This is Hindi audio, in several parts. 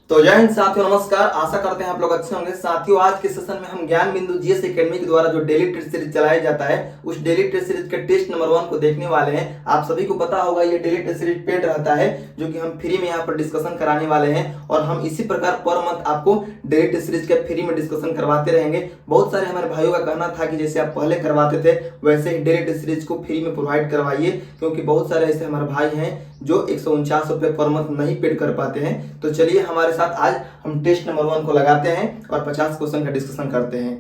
तो जय हिंद साथियों, नमस्कार। आशा करते हैं आप लोग अच्छे होंगे। साथियों, आज के सेशन में हम ज्ञान बिंदु जीएस एकेडमी के द्वारा जो डेली टेस्ट सीरीज चलाया जाता है उस डेली टेस्ट सीरीज के टेस्ट नंबर 1 को देखने वाले हैं। आप सभी को पता होगा ये डेली टेस्ट सीरीज पेड रहता है, जो कि हम फ्री में यहाँ पर डिस्कशन कराने वाले हैं और हम इसी प्रकार पर मंथ आपको डेली टेस्ट सीरीज के फ्री में डिस्कशन करवाते रहेंगे। बहुत सारे हमारे भाइयों का कहना था कि जैसे आप पहले करवाते थे वैसे ही डेली टेस्ट सीरीज को फ्री में प्रोवाइड करवाइए, क्योंकि बहुत सारे ऐसे हमारे भाई हैं जो 149 रुपये पर मंथ नहीं पेड कर पाते हैं। तो चलिए हमारे साथ आज हम टेस्ट नंबर 1 को लगाते हैं और 50 क्वेश्चन का डिस्कशन करते हैं।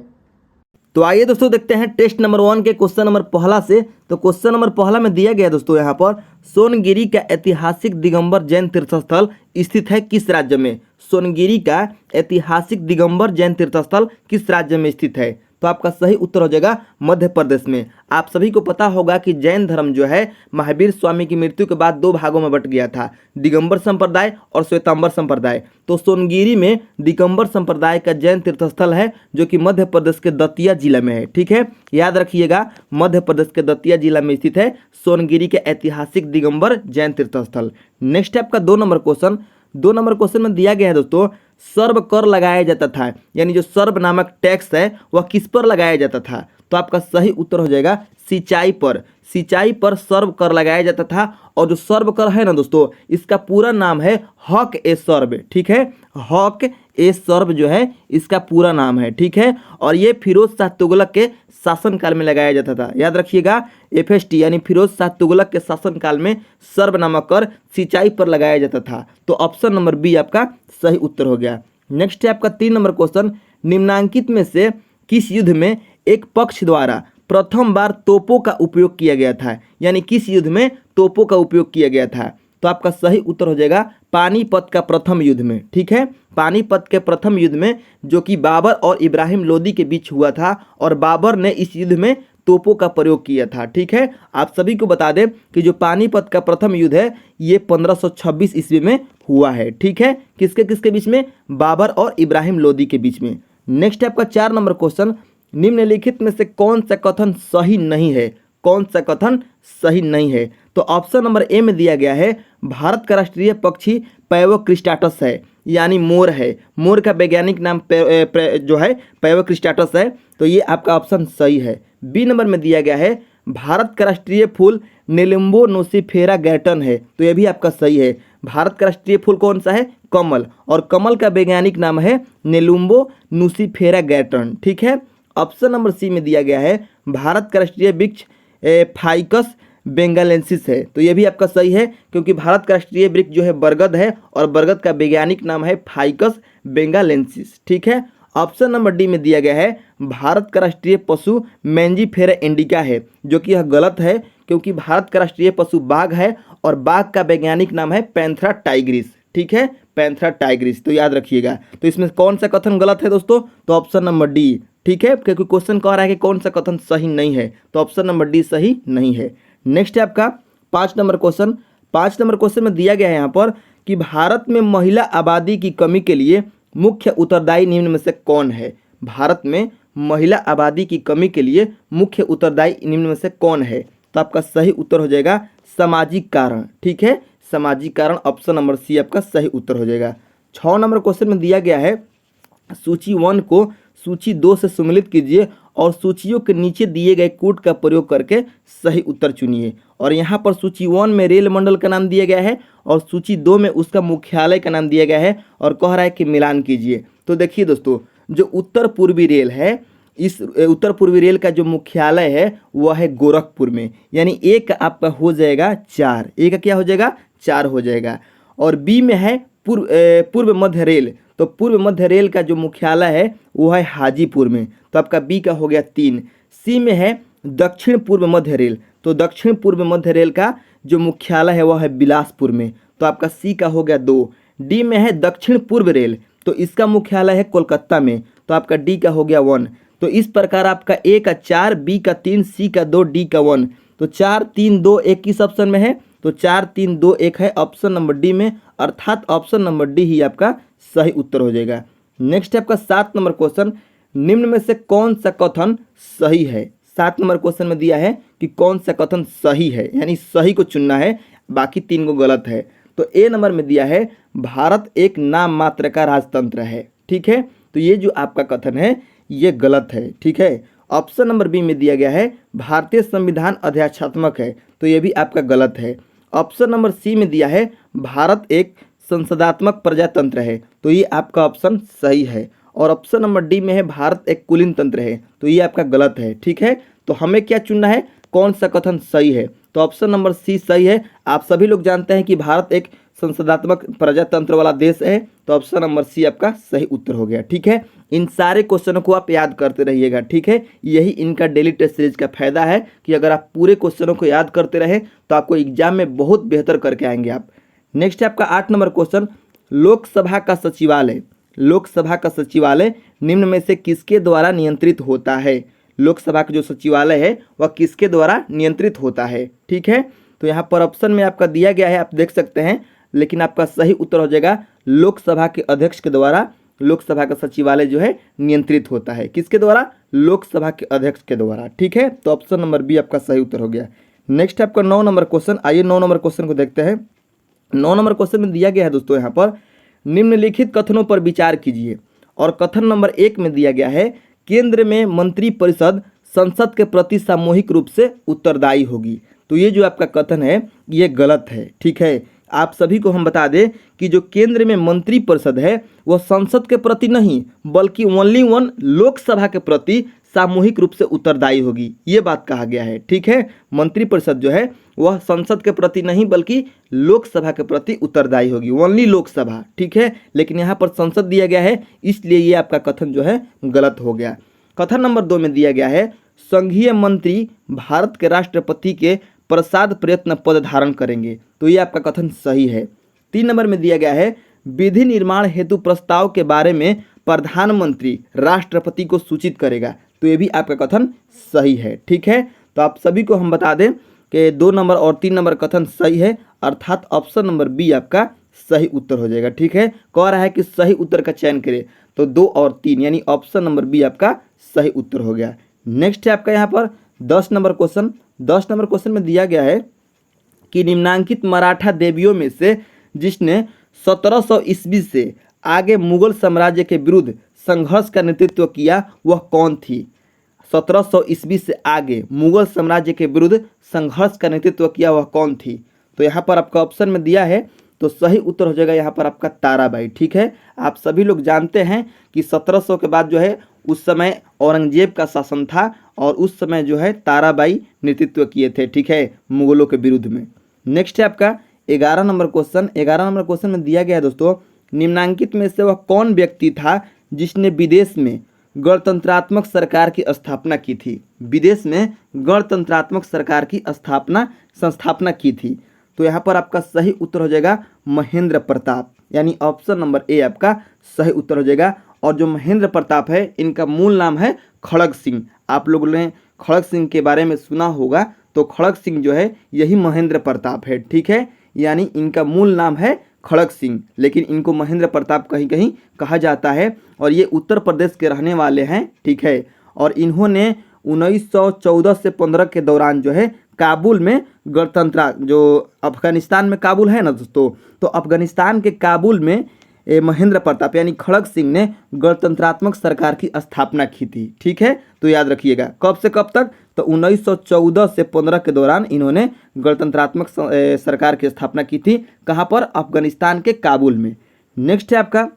तो आइए दोस्तों देखते हैं टेस्ट नंबर 1 के क्वेश्चन नंबर पहला से। तो क्वेश्चन नंबर पहला में दिया गया दोस्तों यहाँ पर, सोनगिरी का ऐतिहासिक दिगंबर जैन तीर्थस्थल स्थित है किस राज्य में? सोनगिरी का ऐतिहासिक दिगंबर जैन तीर्थस्थल किस राज्य में स्थित है? तो आपका सही उत्तर हो जाएगा मध्य प्रदेश में। आप सभी को पता होगा कि जैन धर्म जो है महावीर स्वामी की मृत्यु के बाद 2 भागों में बट गया था, दिगंबर संप्रदाय और श्वेतांबर संप्रदाय। तो सोनगिरी में दिगंबर संप्रदाय का जैन तीर्थस्थल है जो कि मध्य प्रदेश के दतिया जिला में है। ठीक है, याद रखिएगा, मध्य प्रदेश के दतिया जिला में स्थित है सोनगिरी के ऐतिहासिक दिगंबर जैन तीर्थस्थल। नेक्स्ट है आपका 2 नंबर क्वेश्चन। 2 नंबर क्वेश्चन में दिया गया है दोस्तों, सर्व कर लगाया जाता था, यानी जो सर्व नामक टैक्स है वह किस पर लगाया जाता था? तो आपका सही उत्तर हो जाएगा सिंचाई पर। सिंचाई पर सर्व कर लगाया जाता था। और जो सर्व कर है ना दोस्तों, इसका पूरा नाम है हक ए सर्व। ठीक है, हक ए सर्व जो है इसका पूरा नाम है। ठीक है, और ये फिरोज शाह तुगलक के शासनकाल में लगाया जाता था। याद रखिएगा, एफएसटी यानी फिरोज शाह तुगलक के शासनकाल में सर्व नामक कर सिंचाई पर लगाया जाता था। तो ऑप्शन नंबर बी आपका सही उत्तर हो गया। नेक्स्ट है आपका 3 नंबर क्वेश्चन, निम्नांकित में से किस युद्ध में एक पक्ष द्वारा प्रथम बार तोपों का उपयोग किया गया था? यानी किस युद्ध में तोपों का उपयोग किया गया था? तो आपका सही उत्तर हो जाएगा पानीपत का प्रथम युद्ध में। ठीक है, पानीपत के प्रथम युद्ध में, जो कि बाबर और इब्राहिम लोदी के बीच हुआ था, और बाबर ने इस युद्ध में तोपों का प्रयोग किया था। ठीक है, आप सभी को बता दें कि जो पानीपत का प्रथम युद्ध है ये 1526 ईस्वी में हुआ है। ठीक है, किसके किसके बीच में? बाबर और इब्राहिम लोदी के बीच में। नेक्स्ट है आपका 4 नंबर क्वेश्चन, निम्नलिखित में से कौन सा कथन सही नहीं है? कौन सा कथन सही नहीं है? तो ऑप्शन नंबर ए में दिया गया है, भारत का राष्ट्रीय पक्षी पैवोक्रिस्टाटस है, यानी मोर है। मोर का वैज्ञानिक नाम जो है पैवोक्रिस्टाटस है। तो ये आपका ऑप्शन सही है। बी नंबर में दिया गया है, भारत का राष्ट्रीय फूल नेलुम्बो नुसिफेरा गैटन है। तो ये भी आपका सही है। भारत का राष्ट्रीय फूल कौन सा है? कमल, और कमल का वैज्ञानिक नाम है नेलुम्बो नुसिफेरा गैटन। ठीक है, ऑप्शन नंबर सी में दिया गया है, भारत का राष्ट्रीय वृक्ष फाइकस बेंगालेंसिस है। तो ये भी आपका सही है, क्योंकि भारत का राष्ट्रीय वृक्ष जो है बरगद है और बरगद का वैज्ञानिक नाम है फाइकस बेंगालेंसिस। ठीक है, ऑप्शन नंबर डी में दिया गया है, भारत का राष्ट्रीय पशु मैंजीफेरा इंडिका है, जो कि यह गलत है, क्योंकि भारत का राष्ट्रीय पशु बाघ है और बाघ का वैज्ञानिक नाम है पैंथरा टाइग्रिस। ठीक है, पैंथरा टाइग्रिस। तो याद रखिएगा। तो इसमें कौन सा कथन गलत है दोस्तों? तो ऑप्शन नंबर डी। ठीक है, क्योंकि क्वेश्चन कह रहा है कि कौन सा कथन सही नहीं है, तो ऑप्शन नंबर डी सही नहीं है। नेक्स्ट है आपका 5 नंबर क्वेश्चन। 5 नंबर क्वेश्चन में दिया गया है यहाँ पर कि भारत में महिला आबादी की कमी के लिए मुख्य उत्तरदायी निम्न में से कौन है? भारत में महिला आबादी की कमी के लिए मुख्य उत्तरदायी निम्न में से कौन है? तो आपका सही उत्तर हो जाएगा सामाजिक कारण। ठीक है, सामाजिक कारण, ऑप्शन नंबर सी आपका सही उत्तर हो जाएगा। 6 नंबर क्वेश्चन में दिया गया है, सूची 1 को सूची 2 से सम्मिलित कीजिए और सूचियों के नीचे दिए गए कोड का प्रयोग करके सही उत्तर चुनिए। और यहाँ पर सूची 1 में रेल मंडल का नाम दिया गया है और सूची 2 में उसका मुख्यालय का नाम दिया गया है और कह रहा है कि मिलान कीजिए। तो देखिए दोस्तों, जो उत्तर पूर्वी रेल है, इस उत्तर पूर्वी रेल का जो मुख्यालय है वह है गोरखपुर में, यानी एक आपका हो जाएगा 4, एक का क्या हो जाएगा? 4 हो जाएगा। और बी में है पूर्व मध्य रेल, तो पूर्व मध्य रेल का जो मुख्यालय है वो है हाजीपुर में, तो आपका बी का हो गया 3। सी में है दक्षिण पूर्व मध्य रेल, तो दक्षिण पूर्व मध्य रेल का जो मुख्यालय है वह है बिलासपुर में, तो आपका सी का हो गया 2। डी में है दक्षिण पूर्व रेल, तो इसका मुख्यालय है कोलकाता में, तो आपका डी का हो गया 1। तो इस प्रकार आपका ए का 4, बी का 3, सी का 2, डी का 1। तो 4 3 2 1 किस ऑप्शन में है? तो 4 3 2 1 है ऑप्शन नंबर डी में, अर्थात ऑप्शन नंबर डी ही आपका सही उत्तर हो जाएगा। नेक्स्ट है आपका 7 नंबर क्वेश्चन, निम्न में से कौन सा कथन सही है? 7 नंबर क्वेश्चन में दिया है कि कौन सा कथन सही है, यानी सही को चुनना है, बाकी 3 को गलत है। तो ए नंबर में दिया है भारत एक नाम मात्र का राजतंत्र है। ठीक है, तो ये जो आपका कथन है ये गलत है। ठीक है, ऑप्शन नंबर बी में दिया गया है भारतीय संविधान अध्यादेशात्मक है, तो ये भी आपका गलत है। ऑप्शन नंबर सी में दिया है भारत एक संसदात्मक प्रजातंत्र है, तो ये आपका ऑप्शन सही है। और ऑप्शन नंबर डी में है भारत एक कुलीन तंत्र है, तो ये आपका गलत है। ठीक है, तो हमें क्या चुनना है, कौन सा कथन सही है, तो ऑप्शन नंबर सी सही है। आप सभी लोग जानते हैं कि भारत एक संसदात्मक प्रजातंत्र वाला देश है, तो ऑप्शन नंबर सी आपका सही उत्तर हो गया। ठीक है, इन सारे क्वेश्चनों को आप याद करते रहिएगा। ठीक है, यही इनका डेली टेस्ट सीरीज का फायदा है कि अगर आप पूरे क्वेश्चनों को याद करते रहे तो आपको एग्जाम में बहुत बेहतर करके आएंगे आप। नेक्स्ट है आपका 8 नंबर क्वेश्चन, लोकसभा का सचिवालय, लोकसभा का सचिवालय निम्न में से किसके द्वारा नियंत्रित होता है। लोकसभा का जो सचिवालय है वह किसके द्वारा नियंत्रित होता है। ठीक है, तो यहाँ पर ऑप्शन में आपका दिया गया है, आप देख सकते हैं, लेकिन आपका सही उत्तर हो जाएगा लोकसभा के अध्यक्ष के द्वारा लोकसभा का सचिवालय जो है नियंत्रित होता है। किसके द्वारा, लोकसभा के अध्यक्ष के द्वारा। ठीक है, तो ऑप्शन नंबर बी आपका सही उत्तर हो गया। नेक्स्ट आपका 9 नंबर क्वेश्चन, आइए 9 नंबर क्वेश्चन को देखते हैं। 9 नंबर क्वेश्चन में दिया गया है दोस्तों यहाँ पर निम्नलिखित कथनों पर विचार कीजिए, और कथन नंबर 1 में दिया गया है केंद्र में मंत्रिपरिषद संसद के प्रति सामूहिक रूप से उत्तरदायी होगी, तो ये जो आपका कथन है ये गलत है। ठीक है, आप सभी को हम बता दें कि जो केंद्र में मंत्रिपरिषद है वह संसद के प्रति नहीं बल्कि ओनली वन लोकसभा के प्रति सामूहिक रूप से उत्तरदायी होगी, ये बात कहा गया है। ठीक है, मंत्रिपरिषद जो है वह संसद के प्रति नहीं बल्कि लोकसभा के प्रति उत्तरदायी होगी, ओनली लोकसभा। ठीक है, लेकिन यहाँ पर संसद दिया गया है, इसलिए ये आपका कथन जो है गलत हो गया। कथन नंबर 2 में दिया गया है संघीय मंत्री भारत के राष्ट्रपति के प्रसाद प्रयत्न पद धारण करेंगे, तो ये आपका कथन सही है। 3 नंबर में दिया गया है विधि निर्माण हेतु प्रस्ताव के बारे में प्रधानमंत्री राष्ट्रपति को सूचित करेगा, तो ये भी आपका कथन सही है। ठीक है, तो आप सभी को हम बता दें कि 2 नंबर और 3 नंबर कथन सही है, अर्थात ऑप्शन नंबर बी आपका सही उत्तर हो जाएगा। ठीक है, कह रहा है कि सही उत्तर का चयन करें, तो 2 और 3 यानी ऑप्शन नंबर बी आपका सही उत्तर हो गया। नेक्स्ट है आपका यहाँ पर 10 नंबर क्वेश्चन। 10 नंबर क्वेश्चन में दिया गया है कि निम्नांकित मराठा देवियों में से जिसने 1700 ईस्वी से आगे मुगल साम्राज्य के विरुद्ध संघर्ष का नेतृत्व किया वह कौन थी। 1700 ईस्वी से आगे मुगल साम्राज्य के विरुद्ध संघर्ष का नेतृत्व किया वह कौन थी, तो यहाँ पर आपका ऑप्शन में दिया है, तो सही उत्तर हो जाएगा यहाँ पर आपका ताराबाई। ठीक है, आप सभी लोग जानते हैं कि 1700 के बाद जो है उस समय औरंगजेब का शासन था और उस समय जो है ताराबाई नेतृत्व किए थे। ठीक है, मुगलों के विरुद्ध में। नेक्स्ट है आपका 11 नंबर क्वेश्चन। 11 नंबर क्वेश्चन में दिया गया है दोस्तों निम्नांकित में से वह कौन व्यक्ति था जिसने विदेश में गणतंत्रात्मक सरकार की स्थापना की थी। विदेश में गणतंत्रात्मक सरकार की संस्थापना की थी, तो यहाँ पर आपका सही उत्तर हो जाएगा महेंद्र प्रताप, यानी ऑप्शन नंबर ए आपका सही उत्तर हो जाएगा। और जो महेंद्र प्रताप है इनका मूल नाम है खड़ग सिंह। आप लोगों ने खड़ग सिंह के बारे में सुना होगा, तो खड़ग सिंह जो है यही महेंद्र प्रताप है। ठीक है, यानी इनका मूल नाम है खड़ग सिंह, लेकिन इनको महेंद्र प्रताप कहीं कहीं कहा जाता है, और ये उत्तर प्रदेश के रहने वाले हैं। ठीक है, और इन्होंने 1914 से 15 के दौरान जो है काबुल में गणतंत्र, जो अफगानिस्तान में काबुल है ना दोस्तों, तो अफगानिस्तान के काबुल में महेंद्र प्रताप यानी खड़ग सिंह ने गणतंत्रात्मक सरकार की स्थापना की थी। ठीक है, तो याद रखिएगा कब से कब तक, तो 1914 से 15 के दौरान इन्होंने गणतंत्रात्मक सरकार की स्थापना की थी। कहाँ पर, अफगानिस्तान के काबुल में। नेक्स्ट है आपका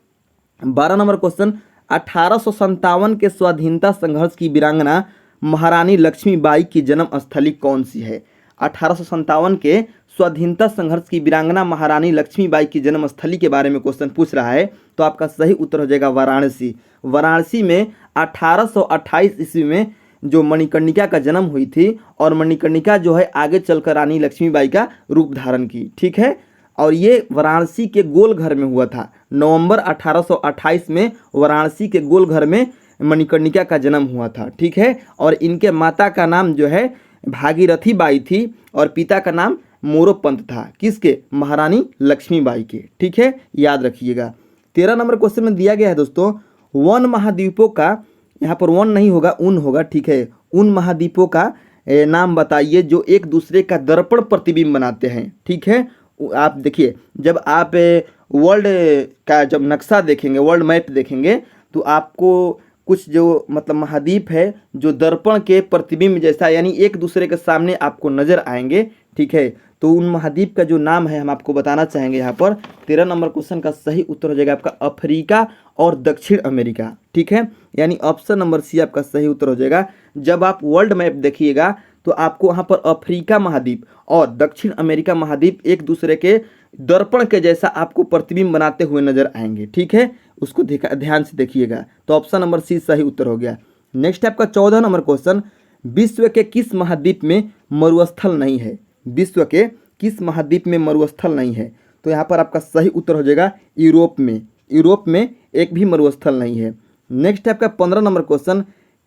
12 नंबर क्वेश्चन। 1857 के स्वाधीनता संघर्ष की वीरांगना महारानी लक्ष्मीबाई की जन्म स्थली कौन सी है। 1857 के स्वाधीनता संघर्ष की वीरांगना महारानी लक्ष्मीबाई की जन्म स्थली के बारे में क्वेश्चन पूछ रहा है, तो आपका सही उत्तर हो जाएगा वाराणसी। वाराणसी में 1828 ईस्वी में जो मणिकर्णिका का जन्म हुई थी, और मणिकर्णिका जो है आगे चलकर रानी लक्ष्मीबाई का रूप धारण की। ठीक है, और ये वाराणसी के गोल घर में हुआ था। नवंबर 1828 में वाराणसी के गोल घर में मणिकर्णिका का जन्म हुआ था। ठीक है, और इनके माता का नाम जो है भागीरथी बाई थी और पिता का नाम मोरोपंत था। किसके, महारानी लक्ष्मीबाई के। ठीक है, याद रखिएगा। 13 नंबर क्वेश्चन में दिया गया है दोस्तों वन महाद्वीपों का, यहाँ पर वन नहीं होगा उन होगा। ठीक है, उन महाद्वीपों का नाम बताइए जो एक दूसरे का दर्पण प्रतिबिंब बनाते हैं। ठीक है, आप देखिए, जब आप वर्ल्ड का जब नक्शा देखेंगे, वर्ल्ड मैप देखेंगे, तो आपको कुछ जो मतलब महाद्वीप है जो दर्पण के प्रतिबिंब जैसा यानी एक दूसरे के सामने आपको नजर आएंगे। ठीक है, तो उन महाद्वीप का जो नाम है हम आपको बताना चाहेंगे यहाँ पर। 13 नंबर क्वेश्चन का सही उत्तर हो जाएगा आपका अफ्रीका और दक्षिण अमेरिका। ठीक है, यानी ऑप्शन नंबर सी आपका सही उत्तर हो जाएगा। जब आप वर्ल्ड मैप देखिएगा तो आपको वहाँ पर अफ्रीका महाद्वीप और दक्षिण अमेरिका महाद्वीप एक दूसरे के दर्पण के जैसा आपको प्रतिबिंब बनाते हुए नजर आएंगे। ठीक है, उसको ध्यान से देखिएगा। तो ऑप्शन नंबर सी सही उत्तर हो गया। नेक्स्ट आपका 14 नंबर क्वेश्चन, विश्व के किस महाद्वीप में मरुस्थल नहीं है? विश्व के किस महाद्वीप में मरुस्थल नहीं है? तो यहाँ पर आपका सही उत्तर हो जाएगा यूरोप में। यूरोप में एक भी मरुस्थल नहीं है। नेक्स्ट आपका 15 नंबर क्वेश्चन,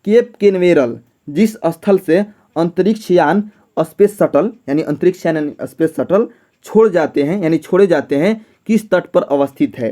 केप कैनवेरल जिस स्थल से अंतरिक्ष यान स्पेस शटल यानी अंतरिक्ष यान स्पेस शटल छोड़ जाते हैं यानी छोड़े जाते हैं किस तट पर अवस्थित है?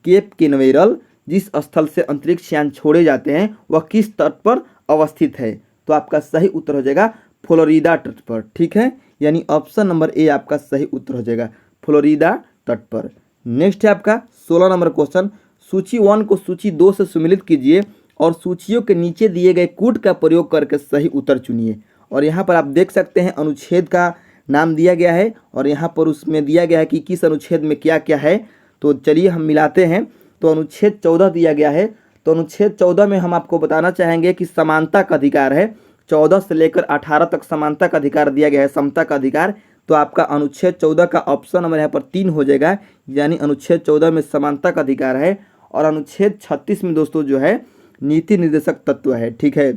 केप कैनवेरल जिस स्थल से अंतरिक्ष यान छोड़े जाते हैं वह किस तट पर अवस्थित है? तो आपका सही उत्तर हो जाएगा फ्लोरिडा तट पर। ठीक है, यानी ऑप्शन नंबर ए आपका सही उत्तर हो जाएगा फ्लोरिडा तट पर। नेक्स्ट है आपका 16 नंबर क्वेश्चन, सूची 1 को सूची 2 से सुमिलित कीजिए और सूचियों के नीचे दिए गए कूट का प्रयोग करके सही उत्तर चुनिए। और यहाँ पर आप देख सकते हैं अनुच्छेद का नाम दिया गया है और यहाँ पर उसमें दिया गया है कि किस अनुच्छेद में क्या क्या है। तो चलिए हम मिलाते हैं। तो अनुच्छेद 14 दिया गया है। तो अनुच्छेद 14 में हम आपको बताना चाहेंगे कि समानता का अधिकार है। 14 से लेकर 18 तक समानता का अधिकार दिया गया है, समता का अधिकार। तो आपका अनुच्छेद 14 का ऑप्शन नंबर यहाँ पर 3 हो जाएगा, यानी अनुच्छेद 14 में समानता का अधिकार है। और अनुच्छेद 36 में दोस्तों जो है नीति निर्देशक तत्व है। ठीक है,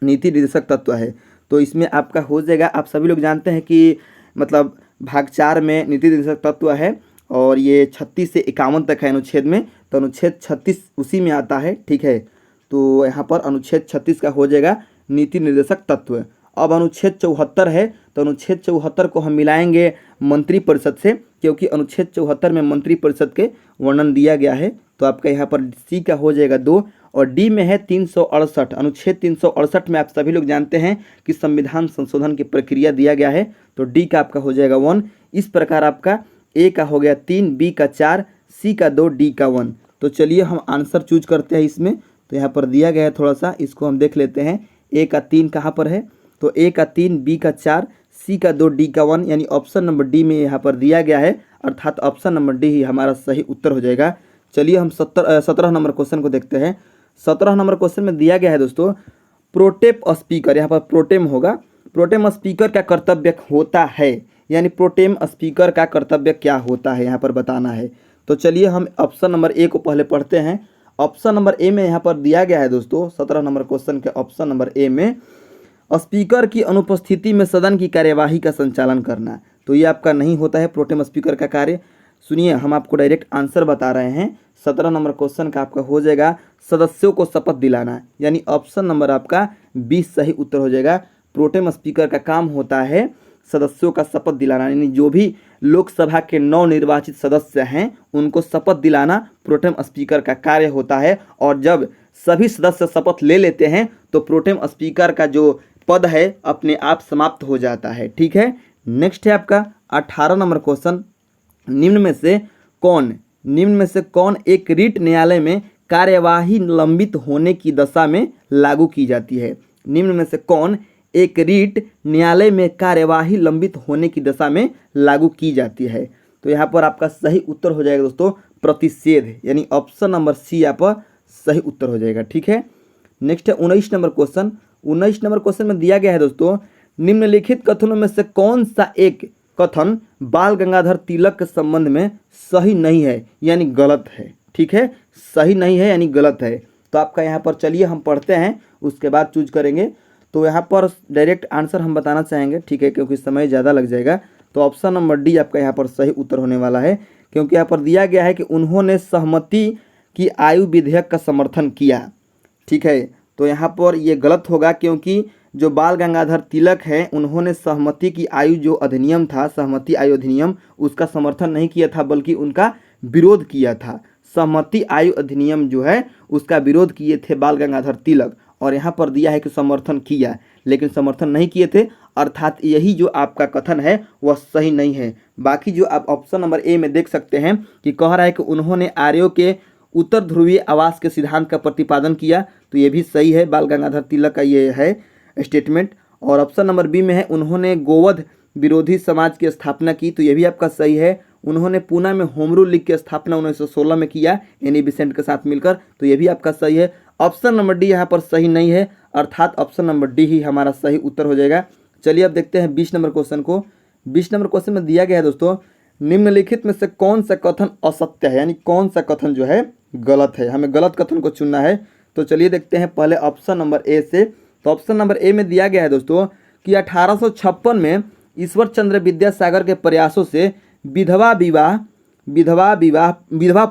नीति निर्देशक तत्व है। तो इसमें आपका हो जाएगा, आप सभी लोग जानते हैं कि मतलब भाग 4 में नीति निर्देशक तत्व है और ये 36 से 51 तक है अनुच्छेद में। तो अनुच्छेद 36 उसी में आता है। ठीक है, तो यहाँ पर अनुच्छेद 36 का हो जाएगा नीति निर्देशक तत्व। अब अनुच्छेद 74 है। तो अनुच्छेद 74 को हम मिलाएंगे मंत्रिपरिषद से, क्योंकि अनुच्छेद 74 में मंत्रिपरिषद के वर्णन दिया गया है। तो आपका यहाँ पर सी का हो जाएगा 2 और डी में है 368। अनुच्छेद 368 में आप सभी लोग जानते हैं कि संविधान संशोधन की प्रक्रिया दिया गया है। तो डी का आपका हो जाएगा 1। इस प्रकार आपका ए का हो गया 3, बी का 4, सी का 2, डी का 1। तो चलिए हम आंसर चूज करते हैं इसमें। तो यहाँ पर दिया गया है, थोड़ा सा इसको हम देख लेते हैं। ए का 3 कहाँ पर है? तो ए का 3, बी का 4, सी का 2, डी का 1, यानी ऑप्शन नंबर डी में यहाँ पर दिया गया है, अर्थात ऑप्शन नंबर डी ही हमारा सही उत्तर हो जाएगा। चलिए हम 17 नंबर क्वेश्चन को देखते हैं। 17 नंबर क्वेश्चन में दिया गया है दोस्तों, प्रोटेम स्पीकर, यहाँ पर प्रोटेम होगा, प्रोटेम स्पीकर का कर्तव्य होता है, यानी प्रोटेम स्पीकर का कर्तव्य क्या होता है यहाँ पर बताना है। तो चलिए हम ऑप्शन नंबर ए को पहले पढ़ते हैं। ऑप्शन नंबर ए में यहाँ पर दिया गया है दोस्तों 17 नंबर क्वेश्चन के ऑप्शन नंबर ए में, स्पीकर की अनुपस्थिति में सदन की कार्यवाही का संचालन करना। तो ये आपका नहीं होता है प्रोटेम स्पीकर का कार्य। सुनिए, हम आपको डायरेक्ट आंसर बता रहे हैं। 17 नंबर क्वेश्चन का आपका हो जाएगा सदस्यों को शपथ दिलाना, यानी ऑप्शन नंबर आपका 20 सही उत्तर हो जाएगा। प्रोटेम स्पीकर का काम होता है सदस्यों का शपथ दिलाना, यानी जो भी लोकसभा के नवनिर्वाचित सदस्य हैं उनको शपथ दिलाना प्रोटेम स्पीकर का कार्य होता है। और जब सभी सदस्य शपथ ले लेते हैं तो प्रोटेम स्पीकर का जो पद है अपने आप समाप्त हो जाता है। ठीक है, नेक्स्ट है आपका 18 नंबर क्वेश्चन, निम्न में से कौन एक रिट न्यायालय में कार्यवाही लंबित होने की दशा में लागू की जाती है? निम्न में से कौन एक रिट न्यायालय में कार्यवाही लंबित होने की दशा में लागू की जाती है? तो यहाँ पर आपका सही उत्तर हो जाएगा दोस्तों प्रतिषेध, यानी ऑप्शन नंबर सी यहाँ पर सही उत्तर हो जाएगा। ठीक है, नेक्स्ट है 19 नंबर क्वेश्चन। 19 नंबर क्वेश्चन में दिया गया है दोस्तों, निम्नलिखित कथनों में से कौन सा एक कथन बाल गंगाधर तिलक के संबंध में सही नहीं है, यानी गलत है? ठीक है, सही नहीं है यानी गलत है। तो आपका यहाँ पर चलिए हम पढ़ते हैं, उसके बाद चूज करेंगे। तो यहाँ पर डायरेक्ट आंसर हम बताना चाहेंगे, ठीक है, क्योंकि समय ज़्यादा लग जाएगा। तो ऑप्शन नंबर डी आपका यहाँ पर सही उत्तर होने वाला है, क्योंकि यहाँ पर दिया गया है कि उन्होंने सहमति की आयु विधेयक का समर्थन किया। ठीक है, तो यहाँ पर ये गलत होगा, क्योंकि जो बाल गंगाधर तिलक हैं उन्होंने सहमति की आयु जो अधिनियम था, सहमति आयु अधिनियम, उसका समर्थन नहीं किया था बल्कि उनका विरोध किया था। सहमति आयु अधिनियम जो है उसका विरोध किए थे बाल गंगाधर तिलक, और यहाँ पर दिया है कि समर्थन किया, लेकिन समर्थन नहीं किए थे, अर्थात यही जो आपका कथन है वह सही नहीं है। बाकी जो आप ऑप्शन नंबर ए में देख सकते हैं कि कह रहा है कि उन्होंने आर्यों के उत्तर ध्रुवीय आवास के सिद्धांत का प्रतिपादन किया, तो ये भी सही है, बाल गंगाधर तिलक का ये है स्टेटमेंट। और ऑप्शन नंबर बी में है उन्होंने गोवध विरोधी समाज की स्थापना की, तो ये भी आपका सही है। उन्होंने पूना में होम रूल लीग की स्थापना 1916 में किया एनी बेसेंट के साथ मिलकर, तो ये भी आपका सही है। ऑप्शन नंबर डी यहाँ पर सही नहीं है, अर्थात ऑप्शन नंबर डी ही हमारा सही उत्तर हो जाएगा। चलिए अब देखते हैं 20 नंबर क्वेश्चन को। 20 नंबर क्वेश्चन में दिया गया है दोस्तों, निम्नलिखित में से कौन सा कथन असत्य है, यानी कौन सा कथन जो है गलत है, हमें गलत कथन को चुनना है। तो चलिए देखते हैं पहले ऑप्शन नंबर ए से। तो ऑप्शन नंबर ए में दिया गया है दोस्तों कि 1856 में ईश्वर चंद्र विद्यासागर के प्रयासों से विधवा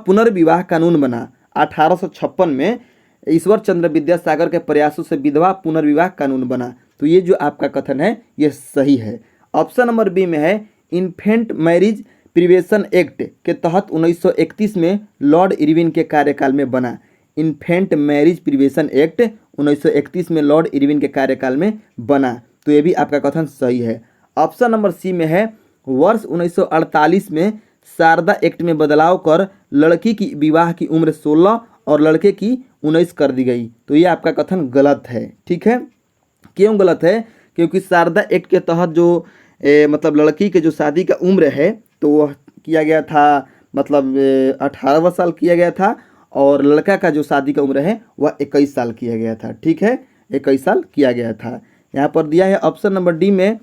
पुनर्विवाह कानून बना। 1856 में ईश्वर चंद्र विद्यासागर के प्रयासों से विधवा पुनर्विवाह कानून बना, तो ये जो आपका कथन है ये सही है। ऑप्शन नंबर बी में है इन्फेंट मैरिज प्रिवेंशन एक्ट के तहत 1931 में लॉर्ड इरविन के कार्यकाल में बना। इन्फेंट मैरिज प्रिवेंशन एक्ट 1931 में लॉर्ड इरविन के कार्यकाल में बना, तो ये भी आपका कथन सही है। ऑप्शन नंबर सी में है वर्ष 1948 में शारदा एक्ट में बदलाव कर लड़की की विवाह की उम्र 16 और लड़के की 19 कर दी गई, तो ये आपका कथन गलत है। ठीक है, क्यों गलत है? क्योंकि शारदा एक्ट के तहत जो मतलब लड़की के जो शादी का उम्र है तो वह किया गया था, मतलब 18 साल किया गया था, और लड़का का जो शादी का उम्र है वह 21 साल किया गया था। ठीक है, 21 साल किया गया था। यहाँ पर दिया है ऑप्शन नंबर डी में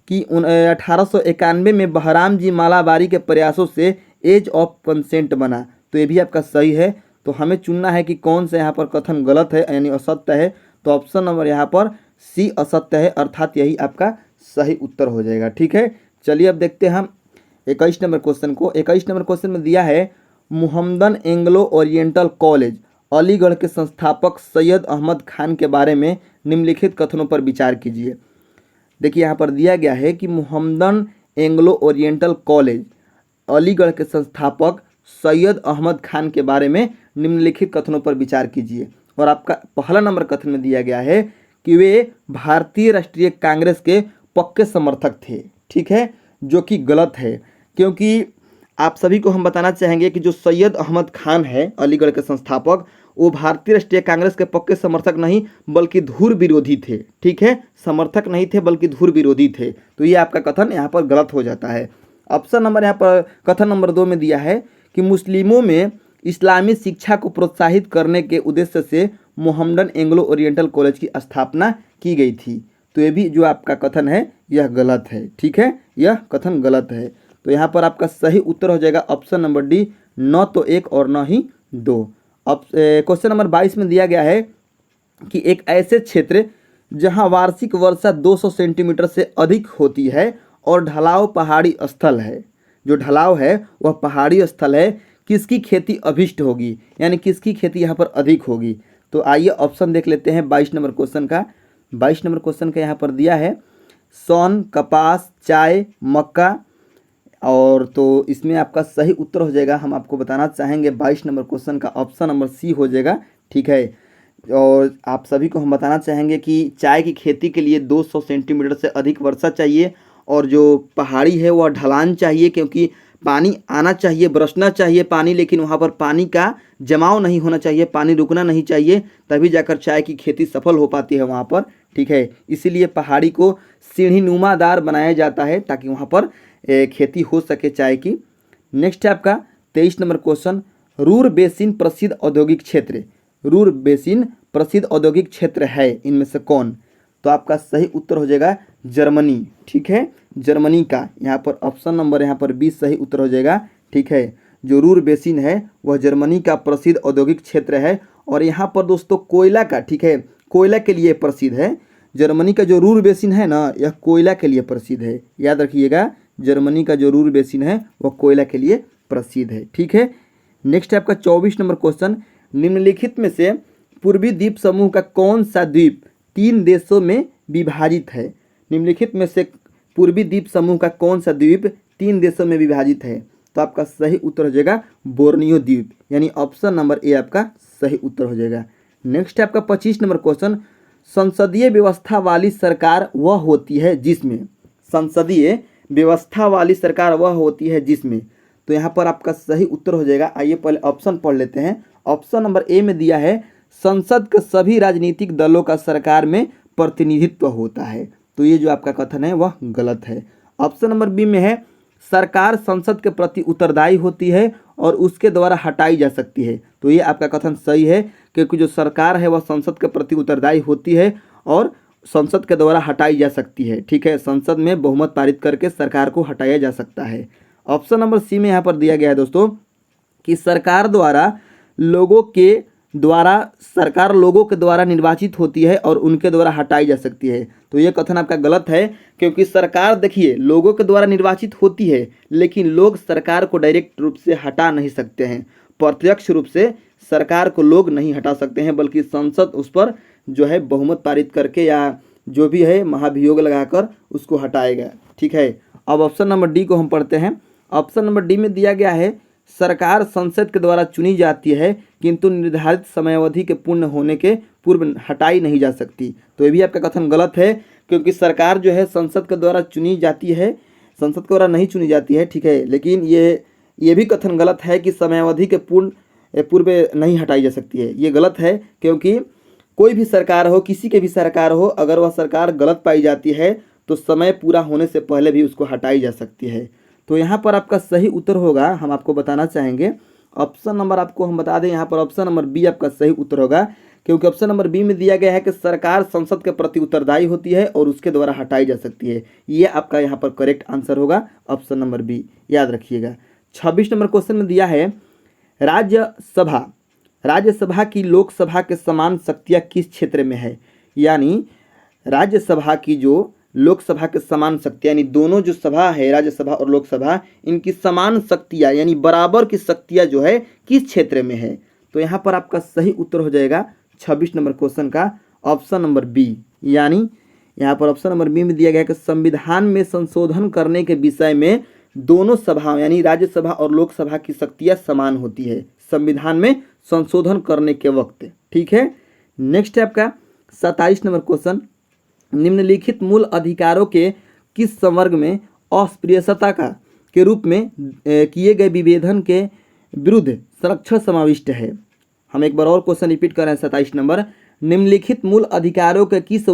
कि 1891 में बहराम जी मालाबारी के प्रयासों से एज ऑफ कंसेंट बना, तो ये भी आपका सही है। तो हमें चुनना है कि कौन सा यहाँ पर कथन गलत है, यानी असत्य है। तो ऑप्शन नंबर यहाँ पर सी असत्य है, अर्थात यही आपका सही उत्तर हो जाएगा। ठीक है, चलिए अब देखते हैं हम 21 नंबर क्वेश्चन को। 21 नंबर क्वेश्चन में दिया है Muhammadan Anglo oriental college Aligarh के संस्थापक सैयद अहमद खान के बारे में निम्नलिखित कथनों पर विचार कीजिए। देखिए यहाँ पर दिया गया है कि Muhammadan Anglo oriental college Aligarh के संस्थापक सैयद अहमद खान के बारे में निम्नलिखित कथनों पर विचार कीजिए। और आपका पहला नंबर कथन में दिया गया है कि वे भारतीय राष्ट्रीय कांग्रेस के पक्के समर्थक थे। ठीक है, जो कि गलत है, क्योंकि आप सभी को हम बताना चाहेंगे कि जो सैयद अहमद खान है अलीगढ़ के संस्थापक, वो भारतीय राष्ट्रीय कांग्रेस के पक्के समर्थक नहीं बल्कि धुर विरोधी थे। ठीक है, समर्थक नहीं थे बल्कि धुर विरोधी थे, तो ये आपका कथन यहाँ पर गलत हो जाता है। ऑप्शन नंबर यहाँ पर कथन नंबर 2 में दिया है कि मुस्लिमों में इस्लामी शिक्षा को प्रोत्साहित करने के उद्देश्य से मुहम्मदन एंग्लो ओरिएंटल कॉलेज की स्थापना की गई थी, तो ये भी जो आपका कथन है यह गलत है। ठीक है, यह कथन गलत है, तो यहाँ पर आपका सही उत्तर हो जाएगा ऑप्शन नंबर डी, न तो 1 और न ही 2। अब क्वेश्चन नंबर 22 में दिया गया है कि एक ऐसे क्षेत्र जहाँ वार्षिक वर्षा 200 सेंटीमीटर से अधिक होती है और ढलाव पहाड़ी स्थल है, जो ढलाव है वह पहाड़ी स्थल है, किसकी खेती अभिष्ट होगी, यानी किसकी खेती यहाँ पर अधिक होगी। तो आइए ऑप्शन देख लेते हैं 22 नंबर क्वेश्चन का। 22 नंबर क्वेश्चन का यहाँ पर दिया है सोन, कपास, चाय, मक्का, और तो इसमें आपका सही उत्तर हो जाएगा, हम आपको बताना चाहेंगे 22 नंबर क्वेश्चन का ऑप्शन नंबर सी हो जाएगा। ठीक है, और आप सभी को हम बताना चाहेंगे कि चाय की खेती के लिए 200 सेंटीमीटर से अधिक वर्षा चाहिए, और जो पहाड़ी है वह ढलान चाहिए, क्योंकि पानी आना चाहिए, बरसना चाहिए पानी, लेकिन वहाँ पर पानी का जमाव नहीं होना चाहिए, पानी रुकना नहीं चाहिए, तभी जाकर चाय की खेती सफल हो पाती है वहाँ पर। ठीक है, इसीलिए पहाड़ी को सीढ़ी नुमादार बनाया जाता है ताकि वहाँ पर खेती हो सके चाय की। नेक्स्ट है आपका 23 नंबर क्वेश्चन, रूर बेसिन प्रसिद्ध औद्योगिक क्षेत्र। रूर बेसिन प्रसिद्ध औद्योगिक क्षेत्र है इनमें से कौन? तो आपका सही उत्तर हो जाएगा जर्मनी। ठीक है, जर्मनी का यहाँ पर ऑप्शन नंबर यहाँ पर 20 सही उत्तर हो जाएगा। ठीक है, जो रूर बेसिन है वह जर्मनी का प्रसिद्ध औद्योगिक क्षेत्र है, और यहाँ पर दोस्तों कोयला का, ठीक है, कोयला के लिए प्रसिद्ध है। जर्मनी का जो रूर बेसिन है ना, यह कोयला के लिए प्रसिद्ध है, याद रखिएगा, जर्मनी का जो रूर बेसिन है वह कोयला के लिए प्रसिद्ध है। ठीक है, नेक्स्ट है आपका 24 नंबर क्वेश्चन, निम्नलिखित में से पूर्वी द्वीप समूह का कौन सा द्वीप 3 देशों में विभाजित है? निम्नलिखित में से पूर्वी द्वीप समूह का कौन सा द्वीप 3 देशों में विभाजित है? तो आपका सही उत्तर हो जाएगा बोर्नियो द्वीप, यानी ऑप्शन नंबर ए आपका सही उत्तर हो जाएगा। नेक्स्ट है आपका 25 नंबर क्वेश्चन, संसदीय व्यवस्था वाली सरकार वह होती है जिसमें, संसदीय व्यवस्था वाली सरकार वह होती है जिसमें, तो यहाँ पर आपका सही उत्तर हो जाएगा। आइए पहले ऑप्शन पढ़ लेते हैं। ऑप्शन नंबर ए में दिया है संसद के सभी राजनीतिक दलों का सरकार में प्रतिनिधित्व होता है, तो ये जो आपका कथन है वह गलत है। ऑप्शन नंबर बी में है सरकार संसद के प्रति उत्तरदायी होती है और उसके द्वारा हटाई जा सकती है, तो ये आपका कथन सही है, क्योंकि जो सरकार है वह संसद के प्रति उत्तरदायी होती है और संसद के द्वारा हटाई जा सकती है। ठीक है, संसद में बहुमत पारित करके सरकार को हटाया जा सकता है। ऑप्शन नंबर सी में यहाँ पर दिया गया है दोस्तों कि सरकार लोगों के द्वारा निर्वाचित होती है और उनके द्वारा हटाई जा सकती है, तो ये कथन आपका गलत है, क्योंकि सरकार देखिए लोगों के द्वारा निर्वाचित होती है, लेकिन लोग सरकार को डायरेक्ट रूप से हटा नहीं सकते हैं। प्रत्यक्ष रूप से सरकार को लोग नहीं हटा सकते हैं, बल्कि संसद उस पर जो है बहुमत पारित करके या जो भी है महाभियोग लगाकर उसको हटाएगा। ठीक है, अब ऑप्शन नंबर डी को हम पढ़ते हैं। ऑप्शन नंबर डी में दिया गया है सरकार संसद के द्वारा चुनी जाती है किंतु निर्धारित समयावधि के पूर्ण होने के पूर्व हटाई नहीं जा सकती, तो ये भी आपका कथन गलत है, क्योंकि सरकार जो है संसद के द्वारा चुनी जाती है, संसद के द्वारा नहीं चुनी जाती है। ठीक है, लेकिन ये भी कथन गलत है कि समयावधि के पूर्व नहीं हटाई जा सकती है, ये गलत है, क्योंकि कोई भी सरकार हो, किसी के भी सरकार हो, अगर वह सरकार गलत पाई जाती है तो समय पूरा होने से पहले भी उसको हटाई जा सकती है। तो यहाँ पर आपका सही उत्तर होगा, हम आपको बताना चाहेंगे ऑप्शन नंबर, आपको हम बता दें यहाँ पर ऑप्शन नंबर बी आपका सही उत्तर होगा, क्योंकि ऑप्शन नंबर बी में दिया गया है कि सरकार संसद के प्रति उत्तरदायी होती है और उसके द्वारा हटाई जा सकती है। ये आपका यहाँ पर करेक्ट आंसर होगा ऑप्शन नंबर बी, याद रखिएगा। 26 नंबर क्वेश्चन में दिया है राज्यसभा की लोकसभा के समान शक्तियाँ किस क्षेत्र में है, यानी राज्यसभा की जो लोकसभा के समान शक्तियाँ, यानी दोनों जो सभा है राज्यसभा और लोकसभा, इनकी समान शक्तियाँ यानी बराबर की शक्तियाँ जो है किस क्षेत्र में है, तो यहाँ पर आपका सही उत्तर हो जाएगा 26 नंबर क्वेश्चन का ऑप्शन नंबर बी, यानी यहाँ पर ऑप्शन नंबर बी में दिया गया कि संविधान में संशोधन करने के विषय में दोनों सभा यानी राज्यसभा और लोकसभा की शक्तियाँ समान होती है संविधान में संशोधन करने के वक्त। ठीक है, नेक्स्ट है आपका 27 नंबर क्वेश्चन, निम्नलिखित मूल अधिकारों के किस संवर्ग में अस्पृश्यता के रूप में किए गए विभेदन के विरुद्ध संरक्षण समाविष्ट है। हम एक बार और क्वेश्चन रिपीट कर रहे हैं 27 नंबर, निम्नलिखित मूल अधिकारों के किस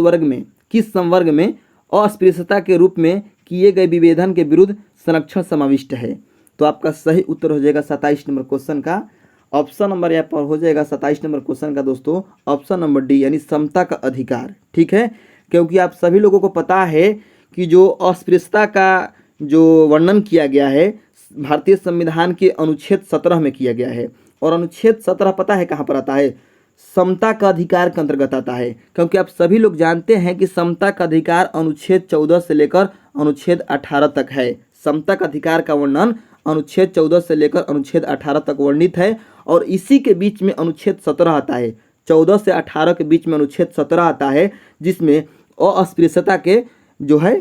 संवर्ग में अस्पृश्यता के रूप में किए गए विभेदन के विरुद्ध संरक्षण समाविष्ट है, तो आपका सही उत्तर हो जाएगा 27 नंबर क्वेश्चन का ऑप्शन नंबर यहाँ पर हो जाएगा 27 नंबर क्वेश्चन का दोस्तों ऑप्शन नंबर डी, यानी समता का अधिकार। ठीक है, क्योंकि आप सभी लोगों को पता है कि जो अस्पृश्यता का जो वर्णन किया गया है भारतीय संविधान के अनुच्छेद 17 में किया गया है, और अनुच्छेद 17 पता है कहाँ पर आता है, समता का अधिकार के अंतर्गत आता है, क्योंकि आप सभी लोग जानते हैं कि समता का अधिकार अनुच्छेद 14 से लेकर अनुच्छेद 18 तक है। समता का अधिकार का वर्णन अनुच्छेद 14 से लेकर अनुच्छेद 18 तक वर्णित है, और इसी के बीच में अनुच्छेद 17 आता है, 14 से 18 के बीच में अनुच्छेद 17 आता है, जिसमें अस्पृश्यता के जो है